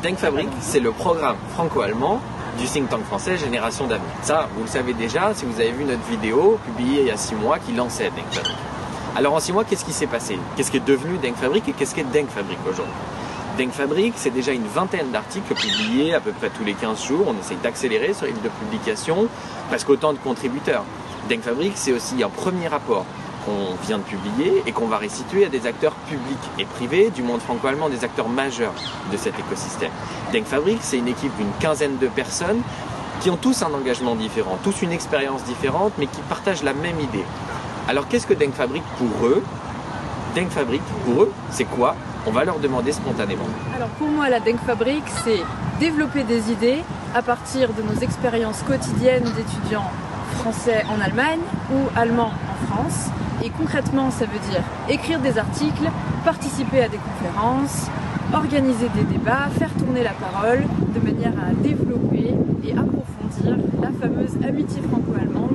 Denkfabrik, c'est le programme franco-allemand du think tank français Génération d'avenir. Ça, vous le savez déjà si vous avez vu notre vidéo publiée il y a 6 mois qui lançait Denkfabrik. Alors en 6 mois, qu'est-ce qui s'est passé? Qu'est-ce qui est devenu Denkfabrik et qu'est-ce qu'est Denkfabrik aujourd'hui? Denkfabrik, c'est déjà une vingtaine d'articles publiés à peu près tous les 15 jours. On essaye d'accélérer sur les rythme de publication, presque autant de contributeurs. Denkfabrik, c'est aussi un premier rapport qu'on vient de publier et qu'on va restituer à des acteurs publics et privés du monde franco-allemand, des acteurs majeurs de cet écosystème. Denkfabrik, c'est une équipe d'une quinzaine de personnes qui ont tous un engagement différent, tous une expérience différente, mais qui partagent la même idée. Alors qu'est-ce que Denkfabrik pour eux? Denkfabrik pour eux, c'est quoi? On va leur demander spontanément. Alors pour moi, la Denkfabrik, c'est développer des idées à partir de nos expériences quotidiennes d'étudiants français en Allemagne ou allemands en France. Et concrètement, ça veut dire écrire des articles, participer à des conférences, organiser des débats, faire tourner la parole de manière à développer et approfondir la fameuse amitié franco-allemande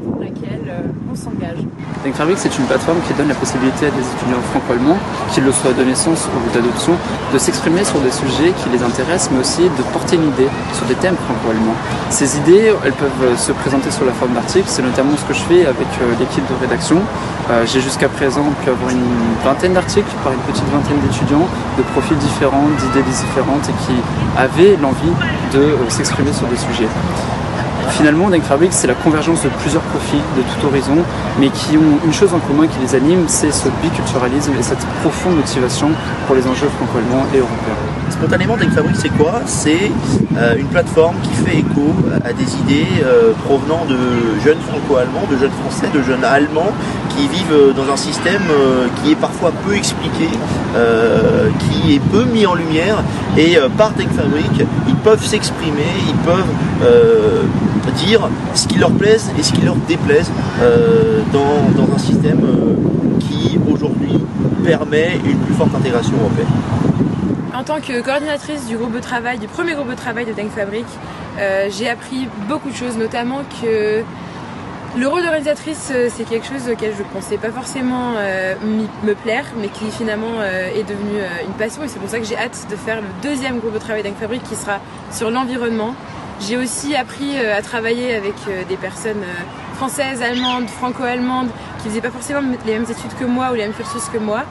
pour laquelle on s'engage. Denkfabrik, c'est une plateforme qui donne la possibilité à des étudiants franco-allemands, qu'ils le soient de naissance ou d'adoption, de s'exprimer sur des sujets qui les intéressent, mais aussi de porter une idée sur des thèmes franco-allemands. Ces idées, elles peuvent se présenter sous la forme d'articles, c'est notamment ce que je fais avec l'équipe de rédaction. J'ai jusqu'à présent pu avoir une vingtaine d'articles par une petite vingtaine d'étudiants, de profils différents, d'idées différentes et qui avaient l'envie de s'exprimer sur des sujets. Finalement, Denkfabrik, c'est la convergence de plusieurs profils de tout horizon, mais qui ont une chose en commun qui les anime, c'est ce biculturalisme et cette profonde motivation pour les enjeux franco-allemands et européens. Spontanément, Denkfabrik, c'est quoi? C'est une plateforme qui fait écho à des idées provenant de jeunes franco-allemands, de jeunes français, de jeunes allemands qui vivent dans un système qui est parfois peu expliqué, qui est peu mis en lumière, et par Denkfabrik, ils peuvent s'exprimer, ils peuvent dire ce qui leur plaise et ce qui leur déplaise dans un système qui aujourd'hui permet une plus forte intégration européenne. En tant que coordinatrice du premier groupe de travail de Denkfabrik, j'ai appris beaucoup de choses, notamment que le rôle d'organisatrice, c'est quelque chose auquel je ne pensais pas forcément me plaire, mais qui finalement est devenu une passion, et c'est pour ça que j'ai hâte de faire le deuxième groupe de travail Denkfabrik qui sera sur l'environnement. J'ai aussi appris à travailler avec des personnes françaises, allemandes, franco-allemandes, qui ne faisaient pas forcément les mêmes études que moi ou les mêmes cursus que moi.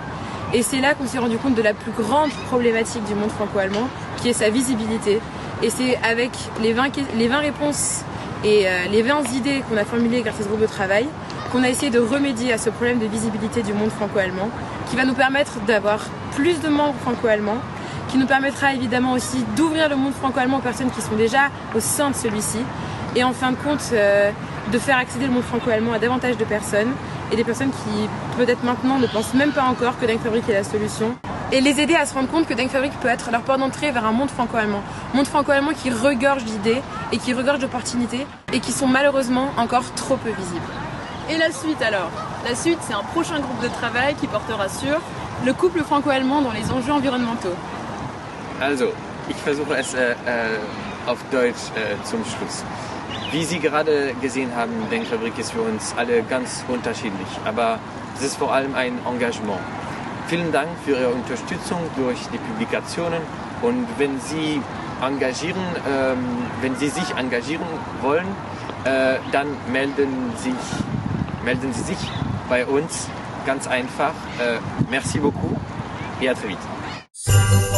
Et c'est là qu'on s'est rendu compte de la plus grande problématique du monde franco-allemand, qui est sa visibilité. Et c'est avec les 20 réponses et les 20 idées qu'on a formulées grâce à ce groupe de travail qu'on a essayé de remédier à ce problème de visibilité du monde franco-allemand, qui va nous permettre d'avoir plus de membres franco-allemands, qui nous permettra évidemment aussi d'ouvrir le monde franco-allemand aux personnes qui sont déjà au sein de celui-ci, et en fin de compte de faire accéder le monde franco-allemand à davantage de personnes, et des personnes qui peut-être maintenant ne pensent même pas encore que Denkfabrik est la solution, et les aider à se rendre compte que Denkfabrik peut être leur porte d'entrée vers un monde franco-allemand qui regorge d'idées et qui regorge d'opportunités et qui sont malheureusement encore trop peu visibles. Et la suite alors? La suite, c'est un prochain groupe de travail qui portera sur le couple franco-allemand dans les enjeux environnementaux. Also, ich versuche es auf Deutsch zum Schluss. Wie Sie gerade gesehen haben, Denkfabrik ist für uns alle ganz unterschiedlich, aber es ist vor allem ein Engagement. Vielen Dank für Ihre Unterstützung durch die Publikationen, und wenn Sie sich engagieren wollen, dann melden Sie sich bei uns, ganz einfach. Merci beaucoup et à très vite.